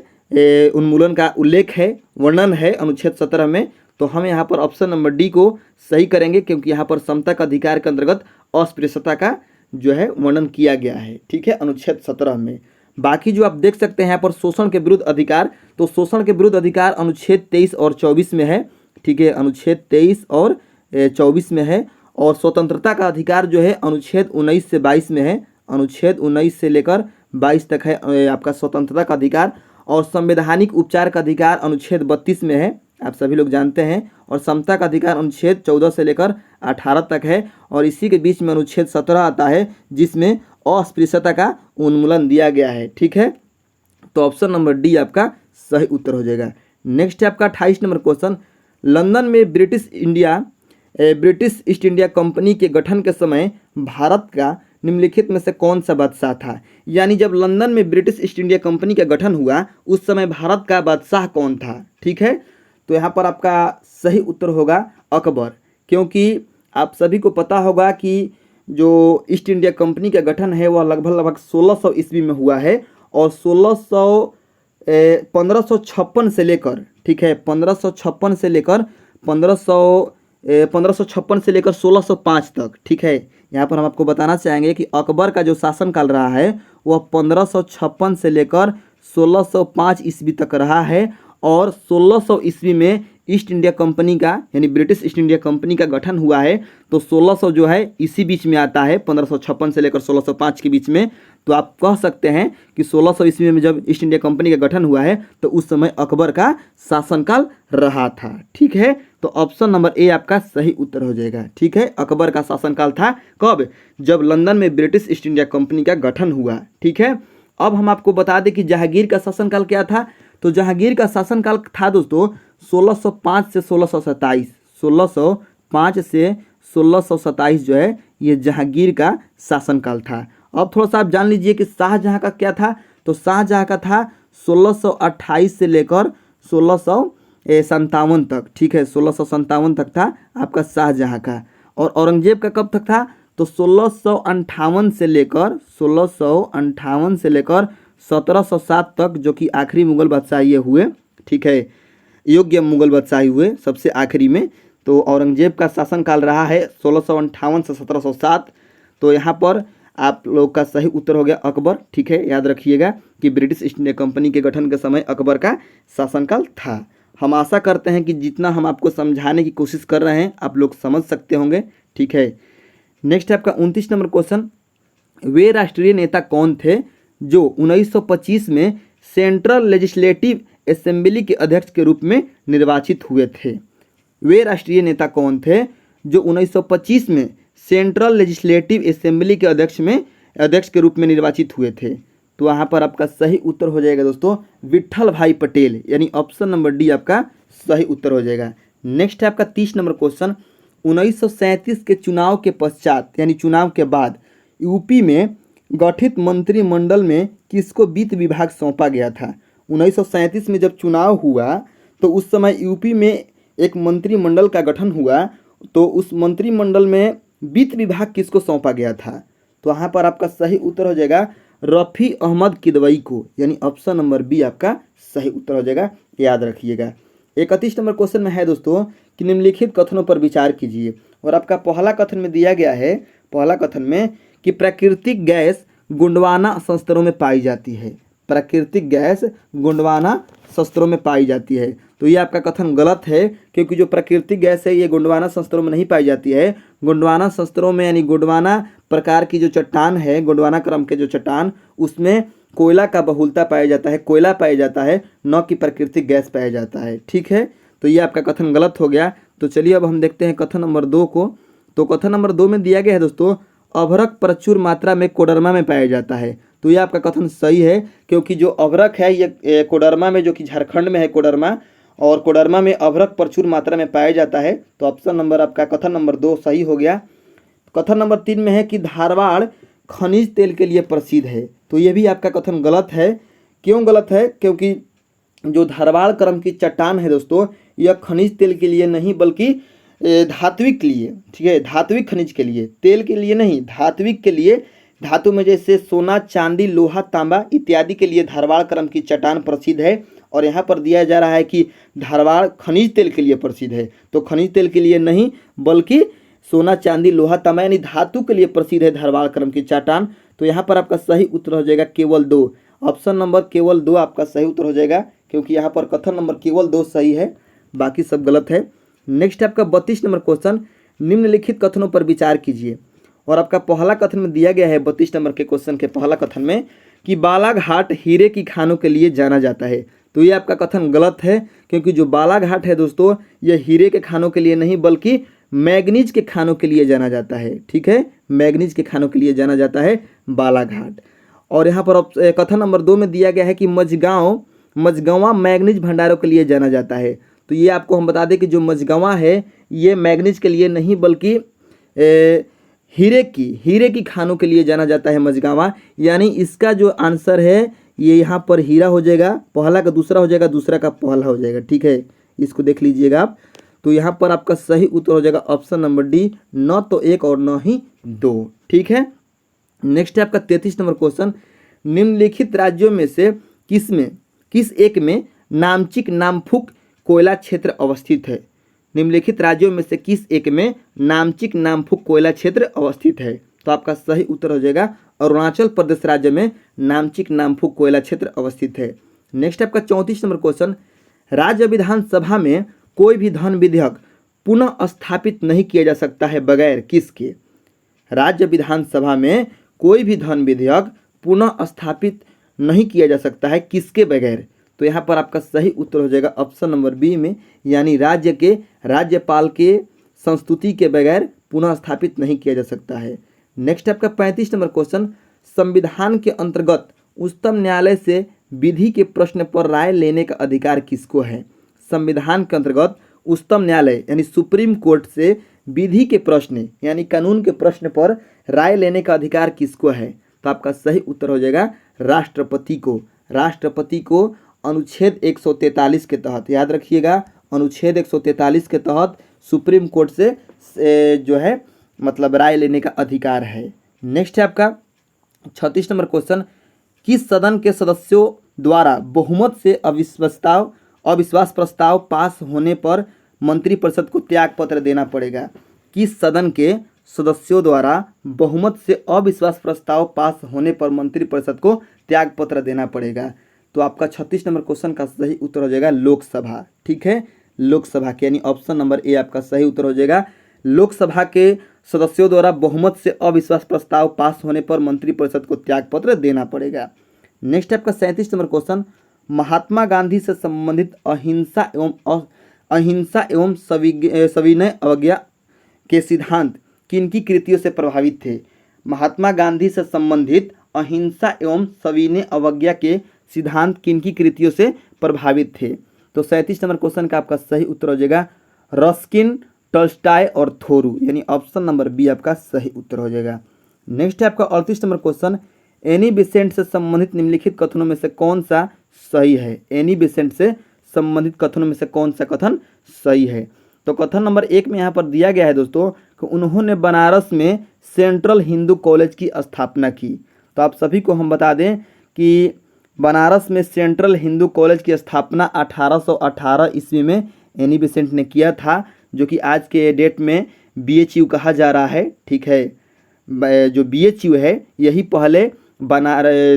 उन्मूलन का उल्लेख है, वर्णन है अनुच्छेद 17 में। तो हम यहाँ पर ऑप्शन नंबर डी को सही करेंगे, क्योंकि यहाँ पर समता का अधिकार के अंतर्गत अस्पृश्यता का जो है वर्णन किया गया है। ठीक है, अनुच्छेद 17 में। बाकी जो आप देख सकते हैं यहाँ पर शोषण के विरुद्ध अधिकार, तो शोषण के विरुद्ध अधिकार अनुच्छेद 23 और 24 में है। ठीक है, अनुच्छेद 23 और 24 में है, और स्वतंत्रता का अधिकार जो है अनुच्छेद 19 से 22 में है, अनुच्छेद 19 से लेकर 22 तक है आपका स्वतंत्रता का अधिकार, और संवैधानिक उपचार का अधिकार अनुच्छेद 32 में है, आप सभी लोग जानते हैं, और समता का अधिकार अनुच्छेद 14 से लेकर 18 तक है, और इसी के बीच में अनुच्छेद 17 आता है जिसमें अस्पृश्यता का उन्मूलन दिया गया है। ठीक है, तो ऑप्शन नंबर डी आपका सही उत्तर हो जाएगा। नेक्स्ट है आपका 28 नंबर क्वेश्चन, लंदन में ब्रिटिश ईस्ट इंडिया कंपनी के गठन के समय भारत का निम्नलिखित में से कौन सा बादशाह था, यानी जब लंदन में ब्रिटिश ईस्ट इंडिया कंपनी का गठन हुआ उस समय भारत का बादशाह कौन था। ठीक है, तो यहाँ पर आपका सही उत्तर होगा अकबर, क्योंकि आप सभी को पता होगा कि जो ईस्ट इंडिया कंपनी का गठन है वह लगभग 1600 ईस्वी में हुआ है, और 1556 से लेकर, ठीक है, 1556 से लेकर 1500 1556 से लेकर 1605 तक। ठीक है, यहाँ पर हम आपको बताना चाहेंगे कि अकबर का जो शासनकाल रहा है वह 1556 से लेकर 1605 ईस्वी तक रहा है। और 1600 ईस्वी में ईस्ट इंडिया कंपनी का यानी ब्रिटिश ईस्ट इंडिया कंपनी का गठन हुआ है। तो 1600 जो है इसी बीच में आता है, 1556 से लेकर 1605 के बीच में। तो आप कह सकते हैं कि 1600 ईस्वी में जब ईस्ट इंडिया कंपनी का गठन हुआ है तो उस समय अकबर का शासनकाल रहा था। ठीक है, तो ऑप्शन नंबर ए आपका सही उत्तर हो जाएगा। ठीक है, अकबर का शासनकाल था कब? जब लंदन में ब्रिटिश ईस्ट इंडिया कंपनी का गठन हुआ। ठीक है, अब हम आपको बता दें कि जहांगीर का शासनकाल क्या था। तो जहांगीर का शासनकाल था दोस्तों 1605 से 1627। 1605 से 1627 जो है ये जहांगीर का शासनकाल था। अब थोड़ा सा आप जान लीजिए कि शाहजहां का क्या था। तो शाहजहां का था 1628 से लेकर 1657 तक। ठीक है, 1657 तक था आपका शाहजहां का। और औरंगजेब का कब तक था? तो 1658 से लेकर 1707 तक, जो कि आखिरी मुगल बादशाह ये हुए। ठीक है, योग्य मुगल बादशाह हुए सबसे आखिरी में। तो औरंगजेब का शासनकाल रहा है 1658 से 1707। तो यहाँ पर आप लोग का सही उत्तर हो गया अकबर। ठीक है, याद रखिएगा कि ब्रिटिश ईस्ट इंडिया कंपनी के गठन के समय अकबर का शासनकाल था। हम आशा करते हैं कि जितना हम आपको समझाने की कोशिश कर रहे हैं आप लोग समझ सकते होंगे। ठीक है, नेक्स्ट है आपका 29 नंबर क्वेश्चन। वे राष्ट्रीय नेता कौन थे जो 1925 में सेंट्रल लेजिस्लेटिव असेंबली के अध्यक्ष के रूप में निर्वाचित हुए थे? वे राष्ट्रीय नेता कौन थे जो 1925 में सेंट्रल लेजिस्लेटिव असेंबली के अध्यक्ष के रूप में निर्वाचित हुए थे? तो वहाँ पर आपका सही उत्तर हो जाएगा दोस्तों विट्ठल भाई पटेल, यानी ऑप्शन नंबर डी आपका सही उत्तर हो जाएगा। नेक्स्ट है आपका 30 नंबर क्वेश्चन। 1937 के चुनाव के पश्चात यानी चुनाव के बाद यूपी में गठित मंत्रिमंडल में किसको वित्त विभाग सौंपा गया था? 1937 में जब चुनाव हुआ तो उस समय यूपी में एक मंत्रिमंडल का गठन हुआ। तो उस मंत्रिमंडल में वित्त विभाग किसको सौंपा गया था? तो यहाँ पर आपका सही उत्तर हो जाएगा रफ़ी अहमद किदवई को, यानी ऑप्शन नंबर बी आपका सही उत्तर हो जाएगा, याद रखिएगा। 31 नंबर क्वेश्चन में है दोस्तों कि निम्नलिखित कथनों पर विचार कीजिए। और आपका पहला कथन में दिया गया है, पहला कथन में कि प्राकृतिक गैस गोंडवाना संस्तरों में पाई जाती है। प्राकृतिक गैस गोंडवाना संस्तरों में पाई जाती है। तो ये आपका कथन गलत है, क्योंकि जो प्राकृतिक गैस है ये गोंडवाना संस्तरों में नहीं पाई जाती है। गोंडवाना संस्तरों में यानी गोंडवाना प्रकार की जो चट्टान है, गोंडवाना क्रम के जो चट्टान, उसमें कोयला का बहुलता पाया जाता है, कोयला पाया जाता है, न कि प्राकृतिक गैस पाया जाता है। ठीक है, तो ये आपका कथन गलत हो गया। तो चलिए अब हम देखते हैं कथन नंबर 2 को। तो कथन नंबर 2 में दिया गया है दोस्तों अभ्रक प्रचुर मात्रा में कोडरमा में पाया जाता है। तो ये आपका कथन सही है, क्योंकि जो अभ्रक है ये कोडरमा में, जो कि झारखंड में है कोडरमा, और कोडरमा में अभ्रक प्रचुर मात्रा में पाया जाता है। तो ऑप्शन नंबर आपका कथन नंबर 2 सही हो गया। कथन नंबर 3 में है कि धारवाड़ खनिज तेल के लिए प्रसिद्ध है। तो ये भी आपका कथन गलत है। क्यों गलत है? क्योंकि जो धारवाड़ क्रम की चट्टान है दोस्तों, यह खनिज तेल के लिए नहीं बल्कि धात्विक के लिए, ठीक है, धात्विक खनिज के लिए, तेल के लिए नहीं, धात्विक के लिए, धातु में जैसे सोना, चांदी, लोहा, तांबा इत्यादि के लिए धारवाड़ क्रम की चट्टान प्रसिद्ध है। और यहाँ पर दिया जा रहा है कि धारवाड़ खनिज तेल के लिए प्रसिद्ध है। तो खनिज तेल के लिए नहीं बल्कि सोना, चांदी, लोहा, तांबा यानी धातु के लिए प्रसिद्ध है धारवाड़ क्रम की चट्टान। तो यहाँ पर आपका सही उत्तर हो जाएगा केवल 2, ऑप्शन नंबर केवल 2 आपका सही उत्तर हो जाएगा, क्योंकि यहाँ पर कथन नंबर केवल 2 सही है, बाकी सब गलत है। नेक्स्ट आपका 32 नंबर क्वेश्चन। निम्नलिखित कथनों पर विचार कीजिए। और आपका पहला कथन में दिया गया है 32 नंबर के क्वेश्चन के पहला कथन में कि बालाघाट हीरे की खानों के लिए जाना जाता है। तो ये आपका कथन गलत है, क्योंकि जो बालाघाट है दोस्तों ये हीरे के खानों के लिए नहीं बल्कि मैग्नीज के खानों के लिए जाना जाता है। ठीक है, मैग्नीज के खानों के लिए जाना जाता है बालाघाट। और यहाँ पर कथन नंबर 2 में दिया गया है कि मझगवां मैग्नीज भंडारों के लिए जाना जाता है। तो ये आपको हम बता दें कि जो मझगवां है ये मैग्नीज के लिए नहीं बल्कि हीरे की खानों के लिए जाना जाता है मझगवां। यानी इसका जो आंसर है ये यहाँ पर हीरा हो जाएगा, पहला का दूसरा हो जाएगा, दूसरा का पहला हो जाएगा। ठीक है, इसको देख लीजिएगा आप। तो यहाँ पर आपका सही उत्तर हो जाएगा ऑप्शन नंबर डी, न तो 1 और न ही 2। ठीक है, नेक्स्ट है आपका 33 नंबर क्वेश्चन। निम्नलिखित राज्यों में से किस एक में नामचिक नामफुक कोयला क्षेत्र अवस्थित है? निम्नलिखित राज्यों में से किस एक में नामचिक नामफुक कोयला क्षेत्र अवस्थित है? तो आपका सही उत्तर हो जाएगा अरुणाचल प्रदेश राज्य में नामचिक नामफुक कोयला क्षेत्र अवस्थित है। नेक्स्ट आपका 34 नंबर क्वेश्चन, राज्य विधानसभा में कोई भी धन विधेयक पुनः स्थापित नहीं किया जा सकता है बगैर किसके? राज्य विधानसभा में कोई भी धन विधेयक पुनः स्थापित नहीं किया जा सकता है किसके बगैर? तो यहाँ पर आपका सही उत्तर हो जाएगा ऑप्शन नंबर बी में, यानी राज्य के राज्यपाल के संस्तुति के बगैर पुनः स्थापित नहीं किया जा सकता है। नेक्स्ट आपका 35 नंबर क्वेश्चन, संविधान के अंतर्गत उच्चतम न्यायालय से विधि के प्रश्न पर राय लेने का अधिकार किसको है? संविधान के अंतर्गत उच्चतम न्यायालय यानी सुप्रीम कोर्ट से विधि के प्रश्न यानी कानून के प्रश्न पर राय लेने का अधिकार किसको है? तो आपका सही उत्तर हो जाएगा राष्ट्रपति को। राष्ट्रपति को अनुच्छेद 143 के तहत, याद रखिएगा, अनुच्छेद 143 के तहत सुप्रीम कोर्ट से जो है मतलब राय लेने का अधिकार है। नेक्स्ट है आपका 36 नंबर क्वेश्चन, किस सदन के सदस्यों द्वारा बहुमत से अविश्वास प्रस्ताव पास होने पर मंत्रिपरिषद को त्यागपत्र देना पड़ेगा? किस सदन के सदस्यों द्वारा बहुमत से अविश्वास प्रस्ताव पास होने पर मंत्रिपरिषद को त्यागपत्र देना पड़ेगा? तो आपका 36 नंबर क्वेश्चन का सही उत्तर हो जाएगा लोकसभा। ठीक है, लोकसभा के, यानी ऑप्शन नंबर ए आपका सही उत्तर हो जाएगा। लोकसभा के सदस्यों द्वारा बहुमत से अविश्वास प्रस्ताव पास होने पर मंत्रिपरिषद को त्यागपत्र देना पड़ेगा। नेक्स्ट आपका 37 नंबर क्वेश्चन, महात्मा गांधी से संबंधित अहिंसा एवं सविनय अवज्ञा के सिद्धांत किनकी कृतियों से प्रभावित थे? महात्मा गांधी से संबंधित अहिंसा एवं सविनय अवज्ञा के सिद्धांत किनकी कृतियों से प्रभावित थे? तो 37 नंबर क्वेश्चन का आपका सही उत्तर हो जाएगा रस्किन, टॉल्स्टॉय और थोरू, यानी ऑप्शन नंबर बी आपका सही उत्तर हो जाएगा। नेक्स्ट है आपका 38 नंबर क्वेश्चन, एनी बेसेंट से संबंधित निम्नलिखित कथनों में से कौन सा सही है? एनी बेसेंट से संबंधित कथनों में से कौन सा कथन सही है? तो कथन नंबर 1 में यहाँ पर दिया गया है दोस्तों कि उन्होंने बनारस में सेंट्रल हिंदू कॉलेज की स्थापना की। तो आप सभी को हम बता दें कि बनारस में सेंट्रल हिंदू कॉलेज की स्थापना 1818 ईस्वी में एनी बेसेंट ने किया था, जो कि आज के डेट में BHU कहा जा रहा है। ठीक है, जो BHU है यही पहले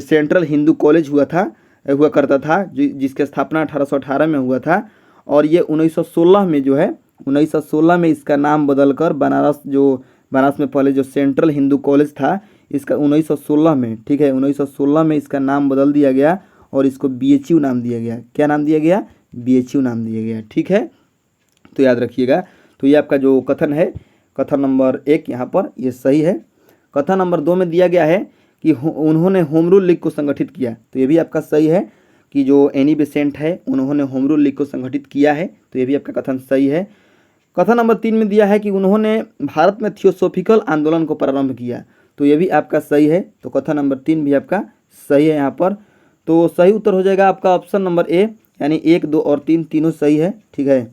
सेंट्रल हिंदू कॉलेज हुआ करता था, जिसकी स्थापना 1818 में हुआ था, और ये 1916 में जो है 1916 में इसका नाम बदलकर बनारस में पहले जो सेंट्रल हिंदू कॉलेज था इसका 1916 में, ठीक है, 1916 में इसका नाम बदल दिया गया और इसको BHU नाम दिया गया। क्या नाम दिया गया? BHU नाम दिया गया। ठीक है, तो याद रखिएगा। तो ये आपका जो कथन है, कथन नंबर 1 यहाँ पर ये सही है। कथन नंबर 2 में दिया गया है कि उन्होंने होम रूल लीग को संगठित किया, तो ये भी आपका सही है कि जो एनी बेसेंट है उन्होंने होम रूल लीग को संगठित किया है, तो ये भी आपका कथन सही है। कथन नंबर 3 में दिया है कि उन्होंने भारत में थियोसॉफिकल आंदोलन को प्रारंभ किया, तो ये भी आपका सही है। तो कथन नंबर 3 भी आपका सही है यहाँ पर। तो सही उत्तर हो जाएगा आपका ऑप्शन नंबर ए, यानी 1, 2 और 3 तीनों सही है। ठीक है,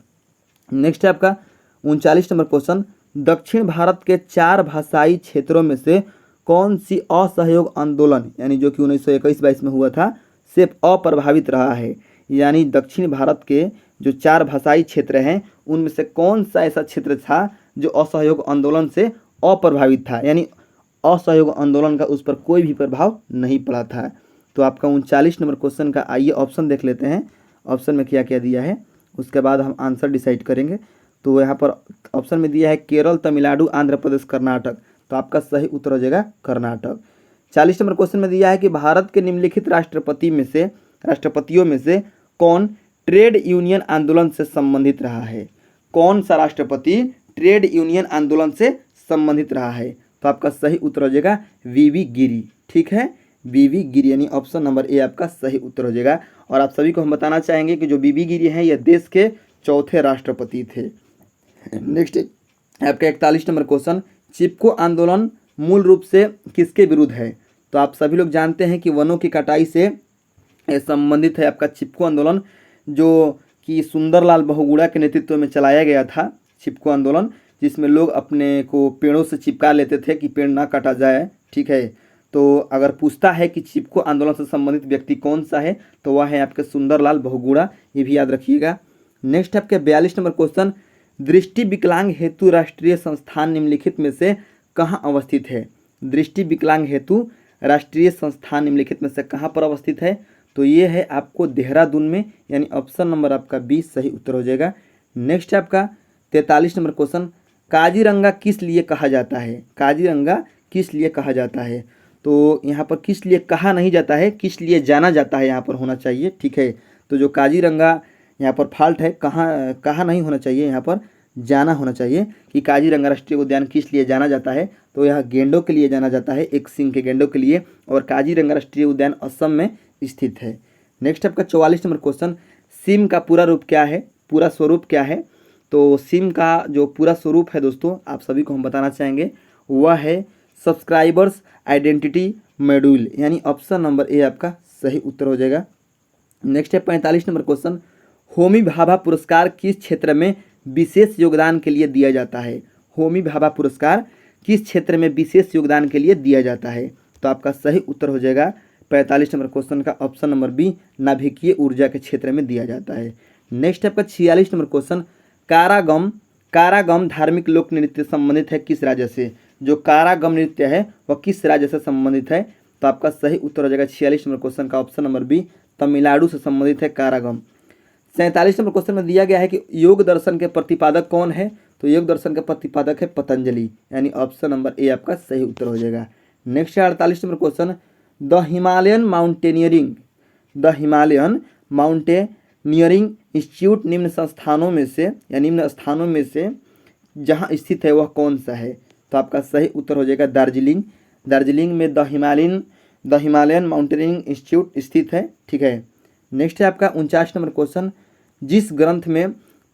नेक्स्ट है आपका 39 नंबर क्वेश्चन, दक्षिण भारत के 4 भाषाई क्षेत्रों में से कौन सी असहयोग आंदोलन, यानी जो कि 1921-22 में हुआ था, से अप्रभावित रहा है? यानी दक्षिण भारत के जो 4 भाषाई क्षेत्र हैं उनमें से कौन सा ऐसा क्षेत्र था जो असहयोग आंदोलन से अप्रभावित था, यानी असहयोग आंदोलन का उस पर कोई भी प्रभाव नहीं पड़ा था? तो आपका 39 नंबर क्वेश्चन का आइए ऑप्शन देख लेते हैं, ऑप्शन में क्या क्या दिया है, उसके बाद हम आंसर डिसाइड करेंगे। तो यहाँ पर ऑप्शन में दिया है केरल, तमिलनाडु, आंध्र प्रदेश, कर्नाटक, तो आपका सही उत्तर हो जाएगा कर्नाटक। 40 नंबर क्वेश्चन में दिया है कि भारत के निम्नलिखित राष्ट्रपतियों में से कौन ट्रेड यूनियन आंदोलन से संबंधित रहा है? कौन सा राष्ट्रपति ट्रेड यूनियन आंदोलन से संबंधित रहा है? तो आपका सही उत्तर हो जाएगा VV गिरी। ठीक है, VV गिरी, यानी ऑप्शन नंबर ए आपका सही उत्तर हो जाएगा। और आप सभी को हम बताना चाहेंगे कि जो VV गिरी हैं यह देश के चौथे राष्ट्रपति थे। नेक्स्ट आपका 41 नंबर क्वेश्चन, चिपको आंदोलन मूल रूप से किसके विरुद्ध है? तो आप सभी लोग जानते हैं कि वनों की कटाई से संबंधित है आपका चिपको आंदोलन, जो कि सुंदरलाल बहुगुणा के नेतृत्व में चलाया गया था। चिपको आंदोलन जिसमें लोग अपने को पेड़ों से चिपका लेते थे कि पेड़ ना काटा जाए। ठीक है, तो अगर पूछता है कि चिपको आंदोलन से संबंधित व्यक्ति कौन सा है, तो वह है आपके सुंदरलाल बहुगुणा, ये भी याद रखिएगा। नेक्स्ट आपके 42 नंबर क्वेश्चन, दृष्टि विकलांग हेतु राष्ट्रीय संस्थान निम्नलिखित में से कहाँ अवस्थित है? दृष्टि विकलांग हेतु राष्ट्रीय संस्थान निम्नलिखित में से कहाँ पर अवस्थित है? तो ये है आपको देहरादून में, यानी ऑप्शन नंबर आपका 20 सही उत्तर हो जाएगा। नेक्स्ट है आपका 43 नंबर क्वेश्चन, काजीरंगा किस लिए कहा जाता है? काजीरंगा किस लिए कहा जाता है? तो यहाँ पर किस लिए कहा नहीं जाता है, किस लिए जाना जाता है यहाँ पर होना चाहिए, ठीक है। तो जो काजीरंगा यहाँ पर फॉल्ट है, कहाँ नहीं होना चाहिए, यहाँ पर जाना होना चाहिए कि काजीरंगा राष्ट्रीय उद्यान किस लिए जाना जाता है। तो यह गेंडों के लिए जाना जाता है, एक सिंह के गेंडों के लिए, और काजीरंगा राष्ट्रीय उद्यान असम में स्थित है। नेक्स्ट आपका 44 नंबर क्वेश्चन, सिम का पूरा रूप क्या है, पूरा स्वरूप क्या है? तो सिम का जो पूरा स्वरूप है दोस्तों, आप सभी को हम बताना चाहेंगे, वह है सब्सक्राइबर्स आइडेंटिटी मॉड्यूल, यानी ऑप्शन नंबर ए आपका सही उत्तर हो जाएगा। नेक्स्ट है 45 नंबर क्वेश्चन, होमी भाभा पुरस्कार किस क्षेत्र में विशेष योगदान के लिए दिया जाता है? होमी भाभा पुरस्कार किस क्षेत्र में विशेष योगदान के लिए दिया जाता है? तो आपका सही उत्तर हो जाएगा 45 नंबर क्वेश्चन का ऑप्शन नंबर बी, नाभिकीय ऊर्जा के क्षेत्र में दिया जाता है। नेक्स्ट आपका 46 नंबर क्वेश्चन, कारागम धार्मिक लोक नृत्य संबंधित है किस राज्य से? जो कारागम नृत्य है वह किस राज्य से संबंधित है? तो आपका सही उत्तर हो जाएगा 46 नंबर क्वेश्चन का ऑप्शन नंबर बी, तमिलनाडु से संबंधित है कारागम। 47 नंबर क्वेश्चन में दिया गया है कि योग दर्शन के प्रतिपादक कौन है? तो योग दर्शन के प्रतिपादक है पतंजलि, यानी ऑप्शन नंबर ए आपका सही उत्तर हो जाएगा। नेक्स्ट है 48 number question, the Himalayan mountaineering institute निम्न संस्थानों में से या निम्न स्थानों में से जहाँ स्थित है वह कौन सा है? तो आपका सही उत्तर हो जाएगा दार्जिलिंग में द हिमालयन माउंटेनियरिंग इंस्टीट्यूट स्थित है, ठीक है। नेक्स्ट है आपका 49 नंबर क्वेश्चन, जिस ग्रंथ में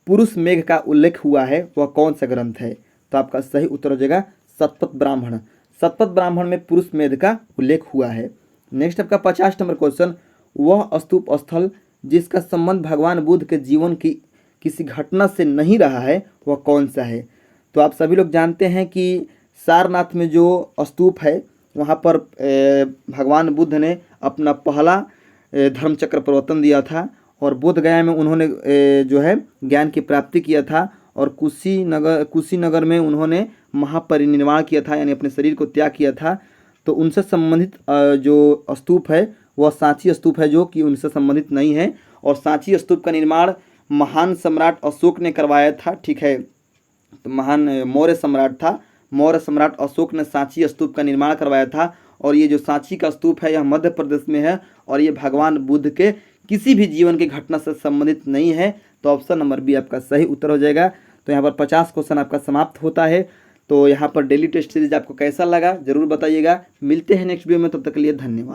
पुरुष मेघ का उल्लेख हुआ है वह कौन सा ग्रंथ है? तो आपका सही उत्तर हो जाएगा शतपथ ब्राह्मण में पुरुष मेघ का उल्लेख हुआ है। नेक्स्ट आपका 50 नंबर क्वेश्चन, वह स्तूप स्थल जिसका संबंध भगवान बुद्ध के जीवन की किसी घटना से नहीं रहा है वह कौन सा है? तो आप सभी लोग जानते हैं कि सारनाथ में जो स्तूप है वहाँ पर भगवान बुद्ध ने अपना पहला धर्मचक्र प्रवर्तन दिया था, और बोध गया में उन्होंने जो है ज्ञान की प्राप्ति किया था, और कुशीनगर में उन्होंने महापरिनिर्वाण किया था, यानी अपने शरीर को त्याग किया था। तो उनसे संबंधित जो स्तूप है वह सांची स्तूप है, जो कि उनसे संबंधित नहीं है। और सांची स्तूप का निर्माण महान सम्राट अशोक ने करवाया था, ठीक है। तो महान मौर्य सम्राट अशोक ने सांची स्तूप का निर्माण करवाया था। और ये जो सांची का स्तूप है यह मध्य प्रदेश में है, और ये भगवान बुद्ध के किसी भी जीवन की घटना से संबंधित नहीं है। तो ऑप्शन नंबर बी आपका सही उत्तर हो जाएगा। तो यहाँ पर 50 क्वेश्चन आपका समाप्त होता है। तो यहाँ पर डेली टेस्ट सीरीज आपको कैसा लगा जरूर बताइएगा। मिलते हैं नेक्स्ट वीडियो में, तब तक के लिए धन्यवाद।